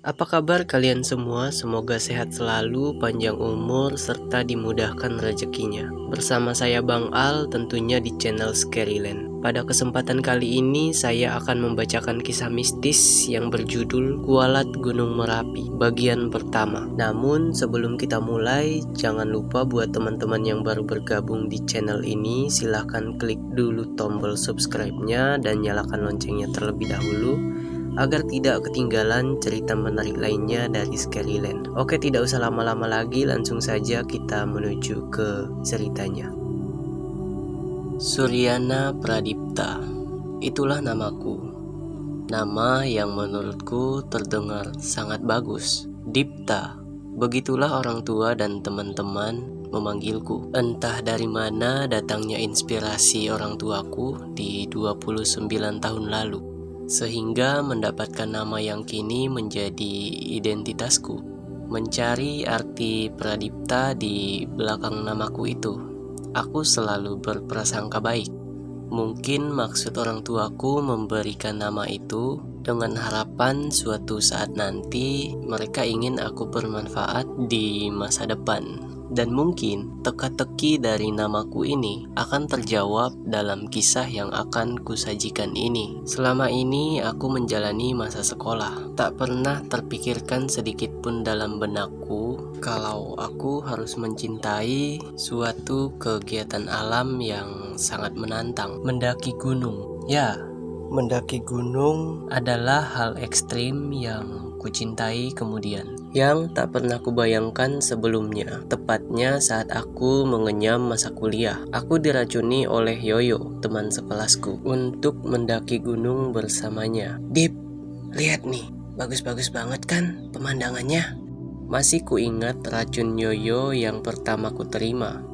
Apa kabar kalian semua? Semoga sehat selalu, panjang umur, serta dimudahkan rezekinya. Bersama saya Bang Al, tentunya di channel Scaryland. Pada kesempatan kali ini, saya akan membacakan kisah mistis yang berjudul Kualat Gunung Merapi, bagian pertama. Namun, sebelum kita mulai, jangan lupa buat teman-teman yang baru bergabung di channel ini, silahkan klik dulu tombol subscribe-nya dan nyalakan loncengnya terlebih dahulu, agar tidak ketinggalan cerita menarik lainnya dari Scaryland. Oke, tidak usah lama-lama lagi, langsung saja kita menuju ke ceritanya. Suryana Pradipta, itulah namaku. Nama yang menurutku terdengar sangat bagus. Dipta, begitulah orang tua dan teman-teman memanggilku. Entah dari mana datangnya inspirasi orang tuaku di 29 tahun lalu, sehingga mendapatkan nama yang kini menjadi identitasku. Mencari arti Pradipta di belakang namaku itu, aku selalu berprasangka baik. Mungkin maksud orang tuaku memberikan nama itu dengan harapan suatu saat nanti mereka ingin aku bermanfaat di masa depan. Dan mungkin teka-teki dari namaku ini akan terjawab dalam kisah yang akan kusajikan ini. Selama ini aku menjalani masa sekolah. Tak pernah terpikirkan sedikit pun dalam benakku kalau aku harus mencintai suatu kegiatan alam yang sangat menantang. Mendaki gunung. Ya, mendaki gunung adalah hal ekstrim yang kucintai kemudian, yang tak pernah kubayangkan sebelumnya. Tepatnya saat aku mengenyam masa kuliah, aku diracuni oleh Yoyo, teman sekelasku, untuk mendaki gunung bersamanya. Dip, lihat nih, bagus-bagus banget kan pemandangannya? Masih kuingat racun Yoyo yang pertama ku terima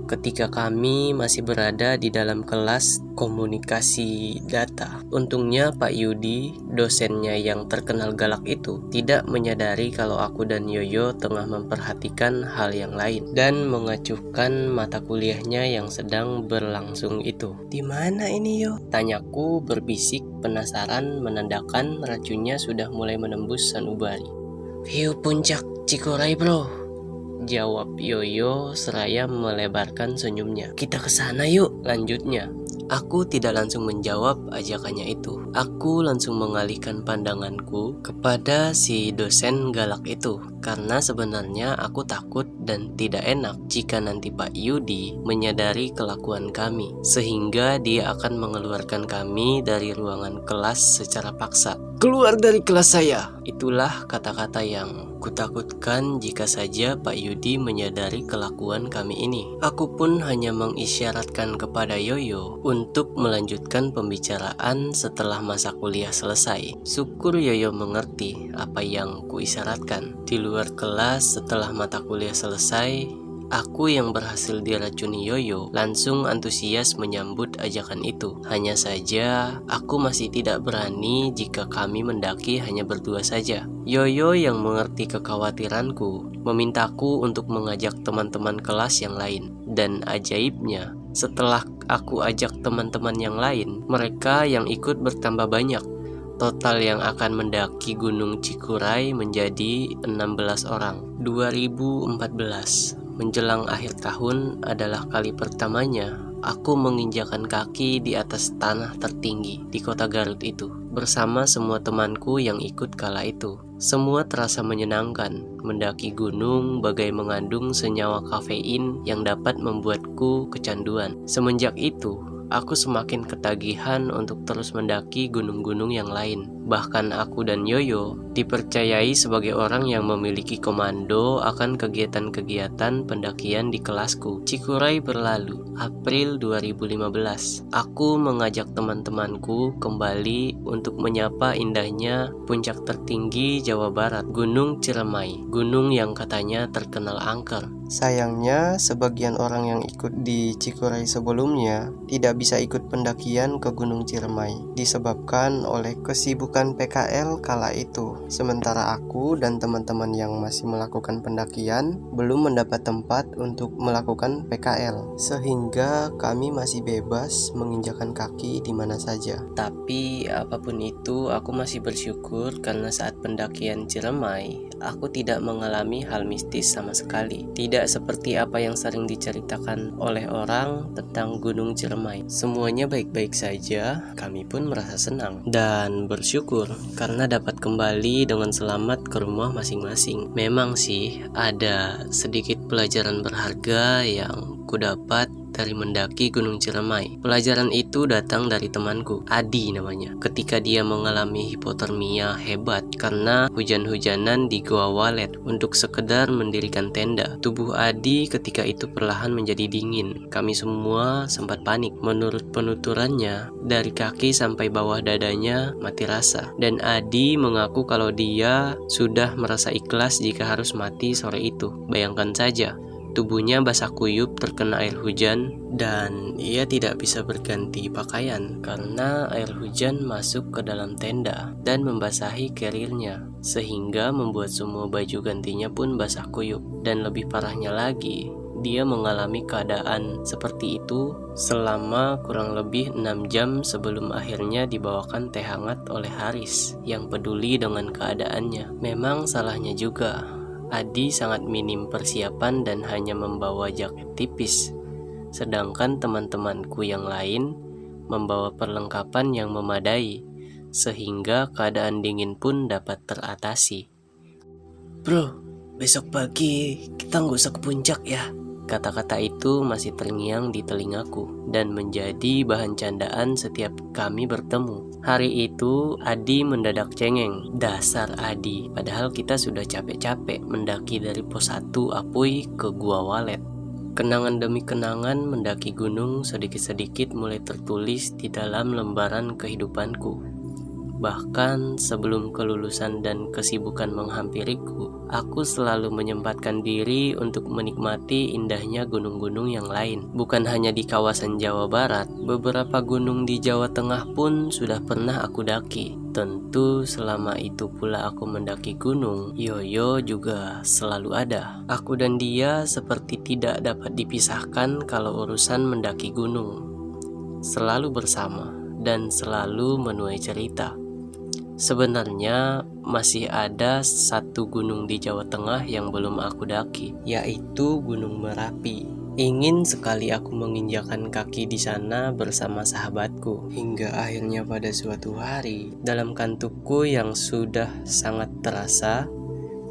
ketika kami masih berada di dalam kelas komunikasi data. Untungnya Pak Yudi, dosennya yang terkenal galak itu, tidak menyadari kalau aku dan Yoyo tengah memperhatikan hal yang lain dan mengacuhkan mata kuliahnya yang sedang berlangsung itu. Di mana ini, Yo? Tanyaku berbisik, penasaran menandakan racunnya sudah mulai menembus sanubari. View puncak Cikuray, bro, jawab Yoyo seraya melebarkan senyumnya. Kita ke sana yuk, lanjutnya. Aku tidak langsung menjawab ajakannya itu. Aku langsung mengalihkan pandanganku kepada si dosen galak itu, karena sebenarnya aku takut dan tidak enak jika nanti Pak Yudi menyadari kelakuan kami, sehingga dia akan mengeluarkan kami dari ruangan kelas secara paksa. Keluar dari kelas saya! Itulah kata-kata yang kutakutkan jika saja Pak Yudi menyadari kelakuan kami ini. Aku pun hanya mengisyaratkan kepada Yoyo untuk melanjutkan pembicaraan setelah masa kuliah selesai. Syukur Yoyo mengerti apa yang kuisyaratkan. Di luar kelas setelah mata kuliah selesai, aku yang berhasil diracuni Yoyo langsung antusias menyambut ajakan itu. Hanya saja, aku masih tidak berani jika kami mendaki hanya berdua saja. Yoyo yang mengerti kekhawatiranku memintaku untuk mengajak teman-teman kelas yang lain. Dan ajaibnya, setelah aku ajak teman-teman yang lain, mereka yang ikut bertambah banyak. Total yang akan mendaki Gunung Cikuray menjadi 16 orang. 2014, menjelang akhir tahun adalah kali pertamanya aku menginjakan kaki di atas tanah tertinggi di kota Garut itu, bersama semua temanku yang ikut kala itu. Semua terasa menyenangkan. Mendaki gunung bagai mengandung senyawa kafein yang dapat membuatku kecanduan. Semenjak itu, aku semakin ketagihan untuk terus mendaki gunung-gunung yang lain. Bahkan aku dan Yoyo dipercayai sebagai orang yang memiliki komando akan kegiatan-kegiatan pendakian di kelasku. Cikuray berlalu, April 2015. Aku mengajak teman-temanku kembali untuk menyapa indahnya puncak tertinggi Jawa Barat, Gunung Ciremai, gunung yang katanya terkenal angker. Sayangnya, sebagian orang yang ikut di Cikuray sebelumnya tidak bisa ikut pendakian ke Gunung Ciremai disebabkan oleh kesibukan melakukan PKL kala itu. Sementara aku dan teman-teman yang masih melakukan pendakian belum mendapat tempat untuk melakukan PKL, sehingga kami masih bebas menginjakan kaki di mana saja. Tapi apapun itu, aku masih bersyukur karena saat pendakian Ciremai, aku tidak mengalami hal mistis sama sekali. Tidak seperti apa yang sering diceritakan oleh orang tentang Gunung Ciremai. Semuanya baik-baik saja, kami pun merasa senang dan bersyukur karena dapat kembali dengan selamat ke rumah masing-masing. Memang sih ada sedikit pelajaran berharga yang kudapat dari mendaki Gunung Ciremai. Pelajaran itu datang dari temanku, Adi namanya. Ketika dia mengalami hipotermia hebat karena hujan-hujanan di Goa Walet untuk sekedar mendirikan tenda. Tubuh Adi ketika itu perlahan menjadi dingin. Kami semua sempat panik. Menurut penuturannya, dari kaki sampai bawah dadanya mati rasa. Dan Adi mengaku kalau dia sudah merasa ikhlas jika harus mati sore itu. Bayangkan saja, tubuhnya basah kuyup terkena air hujan dan ia tidak bisa berganti pakaian karena air hujan masuk ke dalam tenda dan membasahi kerirnya sehingga membuat semua baju gantinya pun basah kuyup. Dan lebih parahnya lagi, dia mengalami keadaan seperti itu selama kurang lebih 6 jam sebelum akhirnya dibawakan teh hangat oleh Haris yang peduli dengan keadaannya. Memang salahnya juga, Adi sangat minim persiapan dan hanya membawa jaket tipis, sedangkan teman-temanku yang lain membawa perlengkapan yang memadai, sehingga keadaan dingin pun dapat teratasi. Bro, besok pagi kita nggak usah ke puncak ya. Kata-kata itu masih terngiang di telingaku dan menjadi bahan candaan setiap kami bertemu. Hari itu Adi mendadak cengeng. Dasar Adi, padahal kita sudah capek-capek mendaki dari pos 1 Apuy ke Gua Walet. Kenangan demi kenangan mendaki gunung sedikit-sedikit mulai tertulis di dalam lembaran kehidupanku. Bahkan sebelum kelulusan dan kesibukan menghampiriku, aku selalu menyempatkan diri untuk menikmati indahnya gunung-gunung yang lain. Bukan hanya di kawasan Jawa Barat, beberapa gunung di Jawa Tengah pun sudah pernah aku daki. Tentu selama itu pula aku mendaki gunung, Yoyo juga selalu ada. Aku dan dia seperti tidak dapat dipisahkan kalau urusan mendaki gunung. Selalu bersama dan selalu menuai cerita. Sebenarnya masih ada satu gunung di Jawa Tengah yang belum aku daki, yaitu Gunung Merapi. Ingin sekali aku menginjakan kaki di sana bersama sahabatku. Hingga akhirnya pada suatu hari, dalam kantukku yang sudah sangat terasa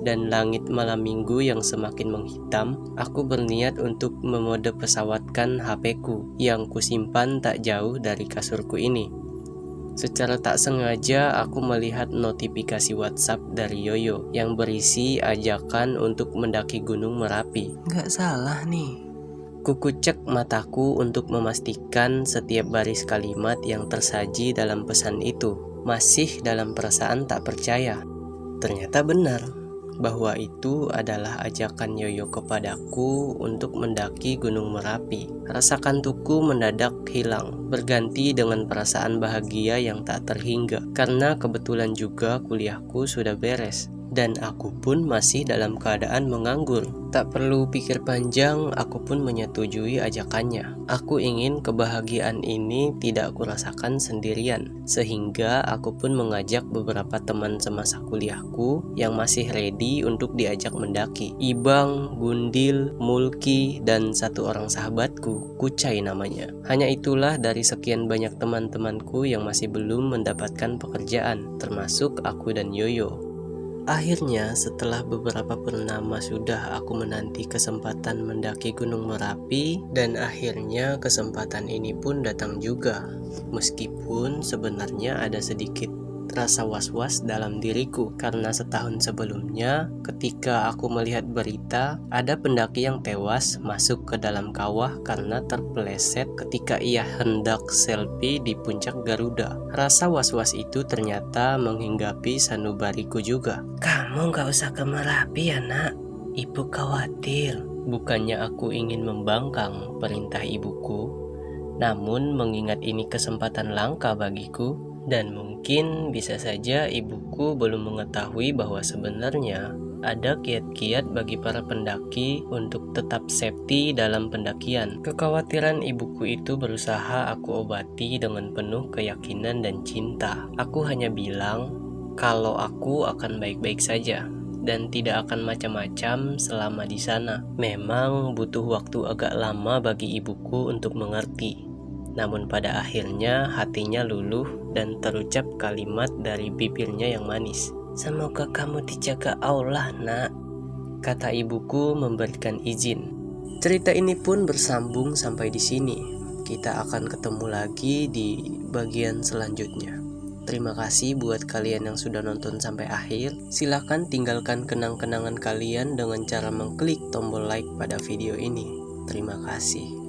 dan langit malam minggu yang semakin menghitam, aku berniat untuk memode pesawatkan HP-ku yang kusimpan tak jauh dari kasurku ini. Secara tak sengaja aku melihat notifikasi WhatsApp dari Yoyo yang berisi ajakan untuk mendaki Gunung Merapi. Gak salah nih. Kukucek mataku untuk memastikan setiap baris kalimat yang tersaji dalam pesan itu. Masih dalam perasaan tak percaya. Ternyata benar bahwa itu adalah ajakan Yoyo kepadaku untuk mendaki Gunung Merapi. Rasa kantukku mendadak hilang, berganti dengan perasaan bahagia yang tak terhingga. Karena kebetulan juga kuliahku sudah beres dan aku pun masih dalam keadaan menganggur. Tak perlu pikir panjang, aku pun menyetujui ajakannya. Aku ingin kebahagiaan ini tidak kurasakan sendirian, sehingga aku pun mengajak beberapa teman semasa kuliahku yang masih ready untuk diajak mendaki. Ibang, Gundil, Mulki, dan satu orang sahabatku, Kucai namanya. Hanya itulah dari sekian banyak teman-temanku yang masih belum mendapatkan pekerjaan, termasuk aku dan Yoyo. Akhirnya setelah beberapa purnama sudah aku menanti kesempatan mendaki Gunung Merapi, dan akhirnya kesempatan ini pun datang juga. Meskipun sebenarnya ada sedikit rasa was-was dalam diriku karena setahun sebelumnya ketika aku melihat berita ada pendaki yang tewas masuk ke dalam kawah karena terpeleset ketika ia hendak selfie di puncak Garuda. Rasa was-was itu ternyata menghinggapi sanubariku juga. Kamu gak usah ke Merapi ya nak, ibu khawatir. Bukannya aku ingin membangkang perintah ibuku, namun mengingat ini kesempatan langka bagiku, Dan mungkin bisa saja ibuku belum mengetahui bahwa sebenarnya ada kiat-kiat bagi para pendaki untuk tetap safety dalam pendakian. Kekhawatiran ibuku itu berusaha aku obati dengan penuh keyakinan dan cinta. Aku hanya bilang kalau aku akan baik-baik saja dan tidak akan macam-macam selama di sana. Memang butuh waktu agak lama bagi ibuku untuk mengerti. Namun pada akhirnya hatinya luluh dan terucap kalimat dari bibirnya yang manis. Semoga kamu dijaga Allah, nak, kata ibuku memberikan izin. Cerita ini pun bersambung sampai di sini. Kita akan ketemu lagi di bagian selanjutnya. Terima kasih buat kalian yang sudah nonton sampai akhir. Silahkan tinggalkan kenang-kenangan kalian dengan cara mengklik tombol like pada video ini. Terima kasih.